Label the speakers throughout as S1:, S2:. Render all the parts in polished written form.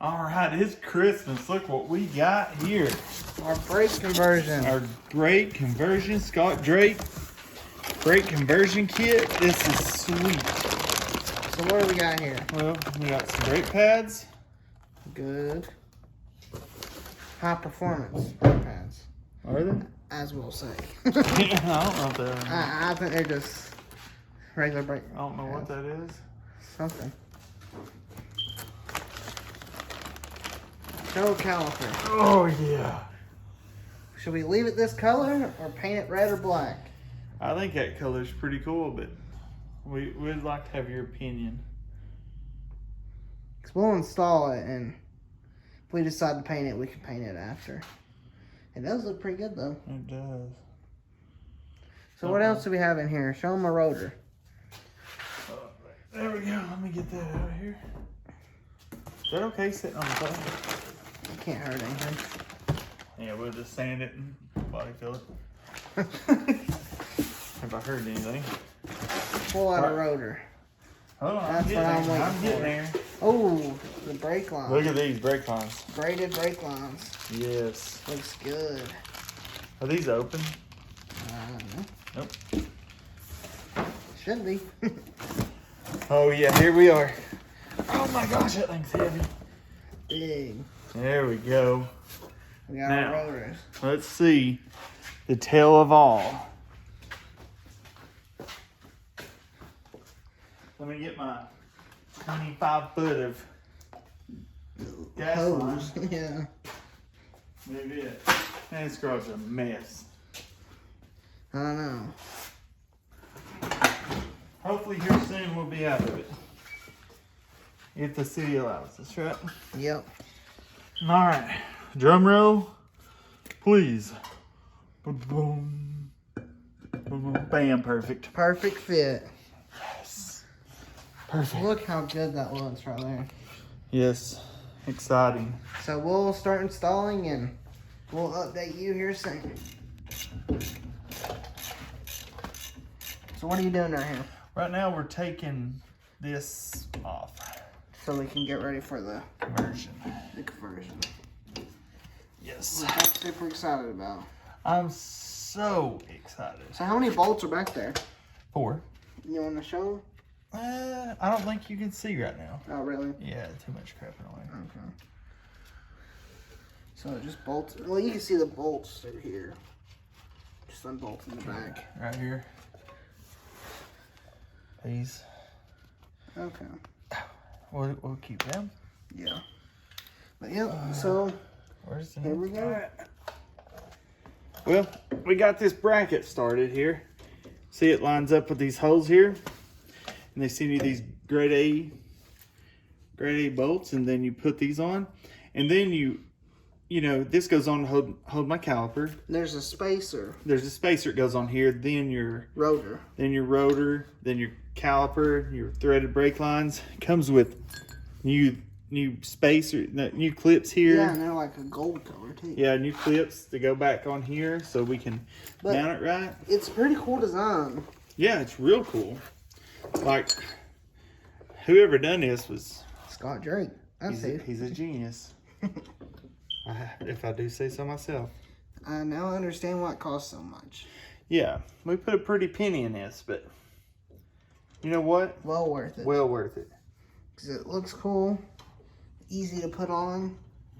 S1: All right, it's Christmas. Look what we got here.
S2: Our brake conversion.
S1: Our great conversion, Scott Drake brake conversion kit. This is sweet.
S2: So what do we got here?
S1: Well, we got some brake pads.
S2: Good. High performance brake pads.
S1: Are they?
S2: As we'll say.
S1: I don't know if they're.
S2: I think they're just regular brake.
S1: I don't know what that is.
S2: Something. Show caliper.
S1: Oh yeah.
S2: Should we leave it this color or paint it red or black?
S1: I think that color's pretty cool, but we'd like to have your opinion.
S2: Because we'll install it, and if we decide to paint it, we can paint it after. It does look pretty good, though.
S1: It does.
S2: So what else do we have in here? Show them a rotor.
S1: There we go. Let me get that out of here. Is that okay sitting on the phone?
S2: It can't hurt anything.
S1: Yeah, we'll just sand it and body fill it. Have I heard anything?
S2: Pull out a rotor.
S1: Hold on,
S2: That's what I'm waiting
S1: getting
S2: for.
S1: there.
S2: Oh, the brake lines.
S1: Look at these brake lines.
S2: Braided brake lines.
S1: Yes.
S2: Looks good.
S1: Are these open?
S2: I don't know.
S1: Nope.
S2: Should be.
S1: Oh yeah, here we are. Oh my gosh, that thing's heavy.
S2: Big.
S1: There we go.
S2: We got
S1: Now,
S2: our rotors.
S1: let's see the tail of all. Let me get my 25 foot of gas line.
S2: Hose. Yeah.
S1: Maybe it. Man, this girl's a mess.
S2: I don't know.
S1: Hopefully here soon we'll be out of it. If the city allows us, right?
S2: Yep.
S1: All right. Drum roll, please. Boom, boom. Boom, bam, perfect.
S2: Perfect fit.
S1: Yes. Perfect.
S2: Look how good that looks right there.
S1: Yes. Exciting.
S2: So we'll start installing and we'll update you here soon. So what are you doing right here?
S1: Right now we're taking this off.
S2: So we can get ready for the
S1: Conversion.
S2: conversion.
S1: Yes.
S2: Which I'm super excited about.
S1: I'm so excited.
S2: So how many bolts are back there?
S1: 4.
S2: You want to show them?
S1: I don't think you can see right now.
S2: Oh, really?
S1: Yeah, too much crap in the way.
S2: Okay. So it just bolts. Well, you can see the bolts through here. Just unbolt in the back.
S1: Right here. These.
S2: Okay.
S1: We'll keep them.
S2: Yeah. But yeah, so
S1: Where's the
S2: here we go.
S1: Well, we got this bracket started here. See, it lines up with these holes here. And they send you these grade A bolts, and then you put these on. And then you know, this goes on to hold my caliper.
S2: There's a spacer.
S1: There's a spacer that goes on here, then your
S2: Rotor.
S1: then your rotor, then your caliper, your threaded brake lines. It comes with new spacer, new clips here.
S2: Yeah, and they're like a gold color too.
S1: Yeah, new clips to go back on here so we can mount it right.
S2: It's a pretty cool design.
S1: Yeah, it's real cool. Like, whoever done this was...
S2: Scott Drake. That's it.
S1: He's a genius. If I do say so myself.
S2: I now understand why it costs so much.
S1: Yeah, we put a pretty penny in this, but you know what?
S2: Well worth it.
S1: Well worth it.
S2: Because it looks cool. Easy to put on.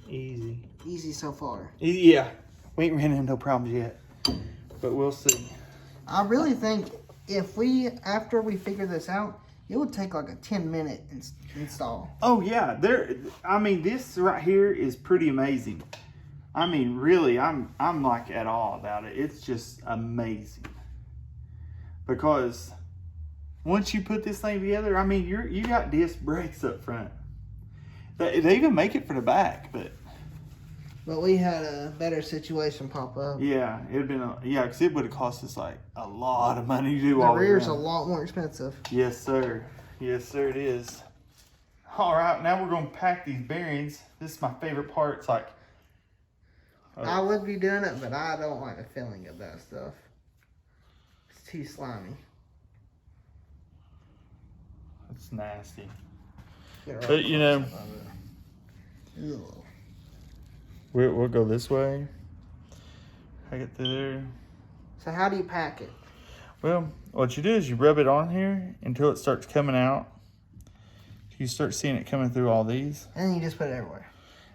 S1: Easy.
S2: Easy so far.
S1: Yeah, we ain't ran into no problems yet, but we'll see.
S2: I really think after we figure this out, it would take like a 10-minute install.
S1: Oh yeah, I mean, this right here is pretty amazing. I mean, really, I'm like at awe about it. It's just amazing. Because once you put this thing together, I mean, you got disc brakes up front. They even make it for the back, but
S2: we had a better situation pop up.
S1: yeah, it'd been because it would have cost us like a lot of money to do all
S2: The rear's
S1: that.
S2: a lot more expensive.
S1: Yes, sir. Yes, sir, it is. All right, now we're going to pack these bearings. This is my favorite part. It's like...
S2: I would be doing it, but I don't like the feeling of that stuff. It's too slimy.
S1: It's nasty.
S2: Get right
S1: But, you know...
S2: Ugh.
S1: We'll go this way. I get through there.
S2: So how do you pack it?
S1: Well, what you do is you rub it on here until it starts coming out. You start seeing it coming through all these.
S2: And then you just put it everywhere.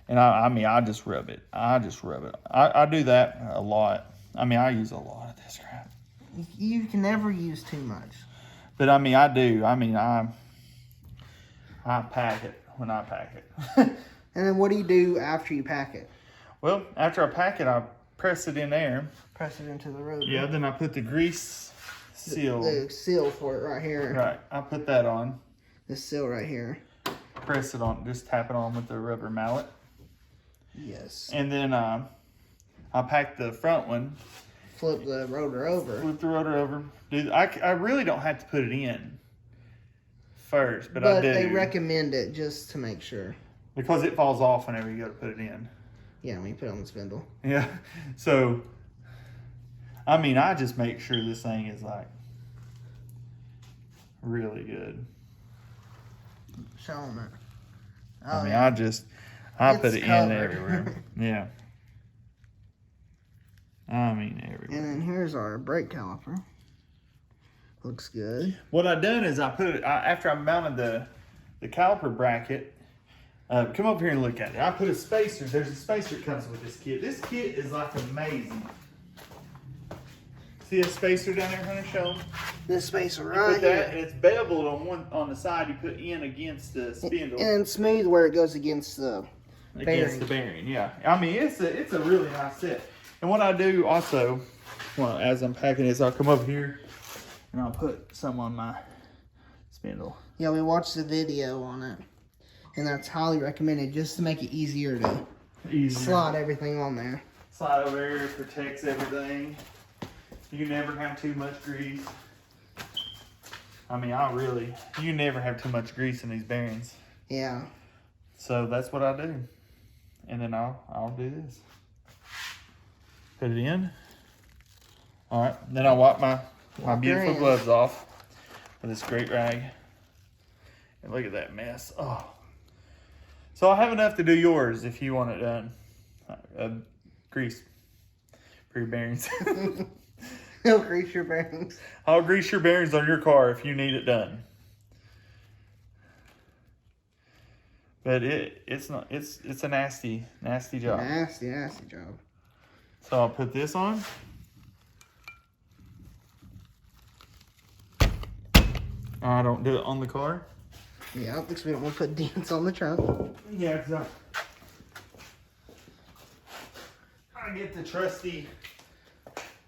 S1: And I just rub it. I do that a lot. I mean, I use a lot of this crap.
S2: You can never use too much.
S1: But I mean, I do. I mean, I pack it when I pack it.
S2: And then what do you do after you pack it?
S1: Well, after I pack it, I press it in there.
S2: Press it into the rotor.
S1: Yeah, then I put the grease seal.
S2: The seal for it right here.
S1: Right, I put that on.
S2: The seal right here.
S1: Press it on, just tap it on with the rubber mallet.
S2: Yes.
S1: And then I pack the front one.
S2: Flip the rotor over.
S1: Flip the rotor over. Dude, I really don't have to put it in first, but I do.
S2: But they recommend it just to make sure.
S1: Because it falls off whenever you go to put it in.
S2: Yeah, when you put it on the spindle.
S1: Yeah. So, I mean, I just make sure this thing is like really good.
S2: Show them it. Oh,
S1: I mean,
S2: yeah.
S1: I
S2: It's
S1: put it
S2: covered.
S1: in everywhere. Yeah. I mean, everywhere.
S2: And then here's our brake caliper. Looks good.
S1: What I done is I put it, after I mounted the caliper bracket, come over here and look at it. I put a spacer. There's a spacer that comes with this kit. This kit is like amazing. See a spacer down there, Hunter? Show 'em.
S2: This spacer
S1: You
S2: right
S1: put that,
S2: here.
S1: and it's beveled on the side. You put in against the spindle.
S2: And smooth where it goes against the
S1: Against the bearing, yeah. I mean, it's a really nice set. And what I do also, well, as I'm packing this, I'll come over here and I'll put some on my spindle.
S2: Yeah, we watched the video on it. And that's highly recommended just to make it easier to slide everything on there.
S1: Slide over there, protects everything. You never have too much grease. I mean, you never have too much grease in these bearings.
S2: Yeah.
S1: So that's what I do. And then I'll do this. Put it in. All right, then I'll wipe my beautiful gloves off with this great rag. And look at that mess. Oh. So I have enough to do yours if you want it done. Grease for your bearings.
S2: He'll grease your bearings.
S1: I'll grease your bearings on your car if you need it done. But it's a nasty job.
S2: Nasty job.
S1: So I'll put this on. I don't do it on the car.
S2: Yeah, because we don't want to put dents on the trunk.
S1: Yeah, because I get the trusty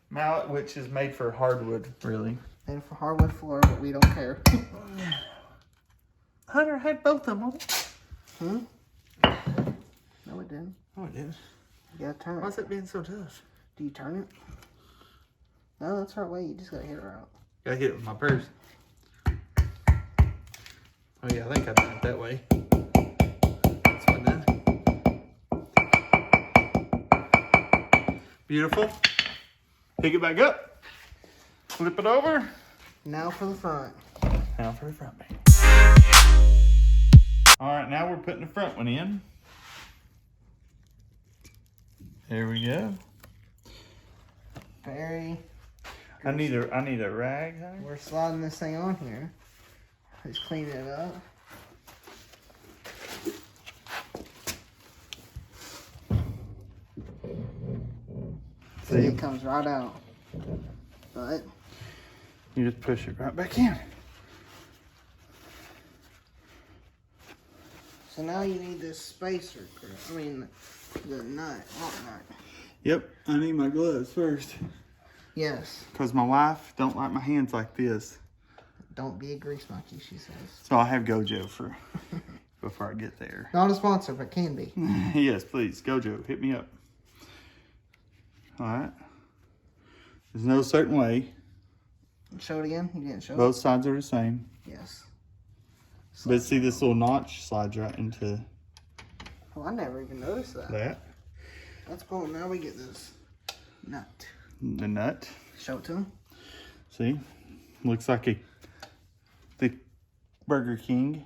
S1: mallet, which is made for hardwood, really.
S2: And for hardwood floor, but we don't care.
S1: Hunter had both of them on it.
S2: Hmm? No, it didn't.
S1: Oh, it did.
S2: You gotta turn it.
S1: Why's it being so tough?
S2: Do you turn it? No, that's the right way. You just gotta hit her out.
S1: Gotta hit it with my purse. Oh yeah, I think I done it that way. That's what I done. Beautiful. Pick it back up. Flip it over.
S2: Now for the front.
S1: Now for the front band. All right, now we're putting the front one in. There we go.
S2: Very.
S1: I need a rag, honey.
S2: We're sliding this thing on here. Just clean it up. See, it comes right out. But
S1: you just push it right back in.
S2: so now you need this spacer, Chris. I mean, the nut, not nut.
S1: Yep, I need my gloves first.
S2: Yes.
S1: Because my wife don't like my hands like this.
S2: Don't be a grease monkey, she says.
S1: So I'll have Gojo for before I get there.
S2: Not a sponsor, but can be.
S1: Yes, please. Gojo, hit me up. All right. There's no certain way.
S2: Show it again? You didn't show it?
S1: Both sides are the same.
S2: Yes.
S1: But see this little notch slides right into
S2: Oh, I never even noticed that. That's cool. Now we get this nut.
S1: The nut.
S2: Show it to him.
S1: See? Looks like the Burger King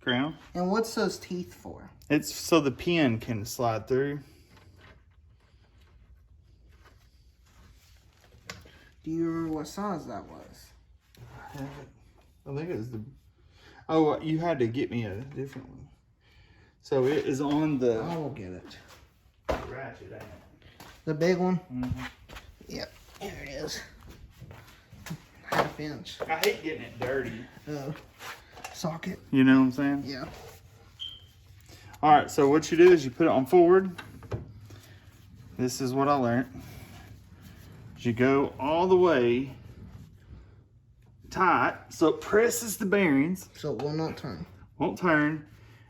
S1: crown.
S2: And what's those teeth for?
S1: It's so the pin can slide through.
S2: Do you remember what size that was?
S1: I think it was the... Oh, you had to get me a different one. So it is on the...
S2: I will get it.
S1: Ratchet.
S2: The big one?
S1: Mm-hmm.
S2: Yep. Here it is. Half inch.
S1: I hate getting it dirty.
S2: Socket.
S1: You know what I'm saying?
S2: Yeah.
S1: All right, so what you do is you put it on forward. This is what I learned. You go all the way tight so it presses the bearings.
S2: So it will not turn.
S1: Won't turn.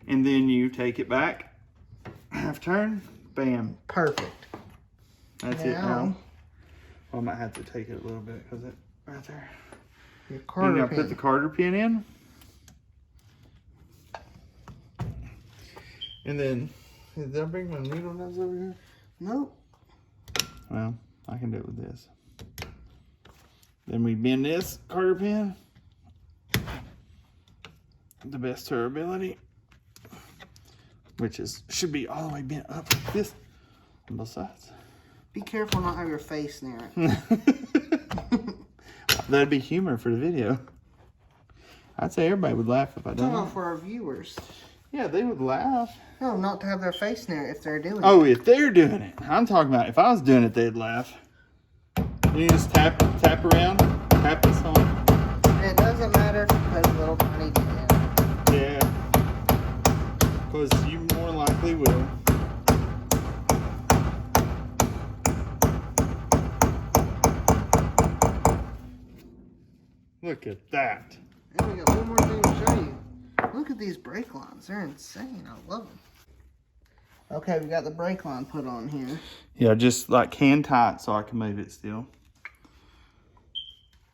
S1: And then you take it back, half turn, bam.
S2: Perfect.
S1: That's it now. I might have to take it a little bit because it right there.
S2: Your Carter
S1: and
S2: pin.
S1: Put the Carter pin in. And then, did I bring my needle nose over here?
S2: Nope.
S1: Well, I can do it with this. Then we bend this Carter pin. The best to our ability. Which should be all the way bent up like this on both sides.
S2: Be careful not have your face near it.
S1: That'd be humor for the video. I'd say everybody would laugh if I done
S2: Talking
S1: it.
S2: for our viewers.
S1: Yeah, they would laugh.
S2: No, not to have their face near it if they're doing it.
S1: Oh, if they're doing it. I'm talking about if I was doing it, they'd laugh. You just tap around, tap this on.
S2: And it doesn't matter if you put a little tiny dent in it.
S1: Yeah. Because you more likely will. Look at that.
S2: And we got one more thing to show you. Look at these brake lines. They're insane. I love them. Okay, we got the brake line put on here.
S1: Yeah, just like hand tight so I can move it still.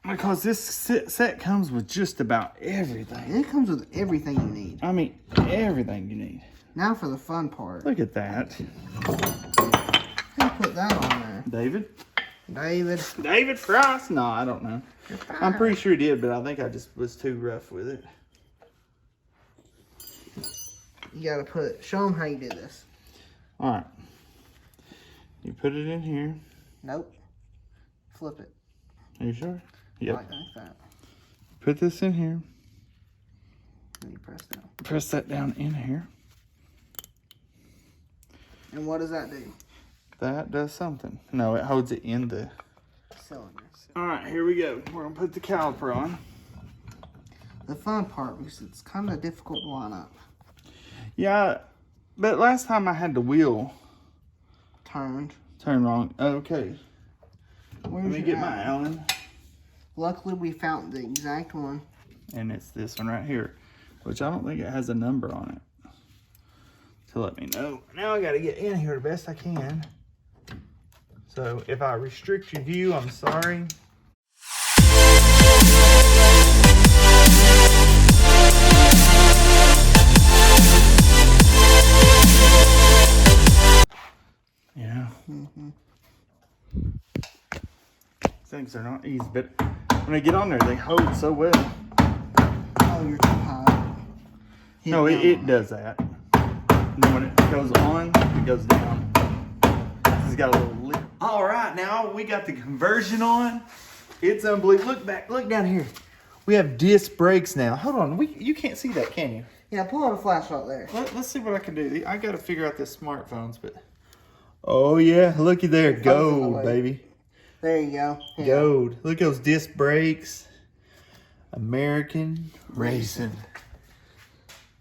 S1: Because this set comes with just about everything.
S2: It comes with everything you need.
S1: I mean, everything you need.
S2: Now for the fun part.
S1: Look at that.
S2: Who put that on there?
S1: David?
S2: David
S1: Price? No, I don't know. I'm pretty sure he did, but I think I just was too rough with it.
S2: You gotta show them how you did this.
S1: All right. You put it in here.
S2: Nope. Flip it.
S1: Are you sure? Yep.
S2: Like that.
S1: Put this in here.
S2: And you press down.
S1: Press that down in here.
S2: And what does that do?
S1: That does something. No, it holds it in the
S2: Cylinder.
S1: All right, here we go. We're gonna put the caliper on.
S2: The fun part, because it's kind of difficult to line up.
S1: Yeah, but last time I had the wheel
S2: Turned.
S1: turn wrong. Okay.
S2: Where's
S1: Let me get my Allen.
S2: Luckily, we found the exact one.
S1: And it's this one right here, which I don't think it has a number on it to let me know. Now I gotta get in here the best I can. So if I restrict your view, I'm sorry. Yeah. Things are not easy, but when I get on there, they hold so well.
S2: Oh, you're too high.
S1: No, it does that. And then when it goes on, it goes down. It's got a little lip. All right, now we got the conversion on. It's unbelievable. Look back, look down here. We have disc brakes now. Hold on, you can't see that, can you?
S2: Yeah, pull out a flashlight there.
S1: Let's see what I can do. I got to figure out this smartphones, but oh yeah, looky there, gold, baby.
S2: There you go. Yeah.
S1: Gold. Look at those disc brakes. American Racing.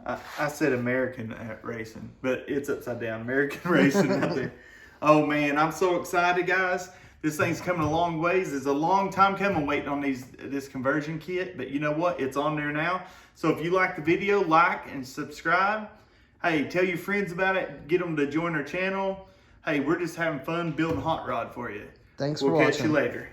S1: I said American Racing, but it's upside down. American Racing out there. Oh man, I'm so excited, guys. This thing's coming a long ways. It's a long time coming waiting on this conversion kit, but you know what? It's on there now. So if you like the video, like and subscribe. Hey, tell your friends about it. Get them to join our channel. Hey, we're just having fun building hot rod for you.
S2: Thanks for watching.
S1: We'll catch you later.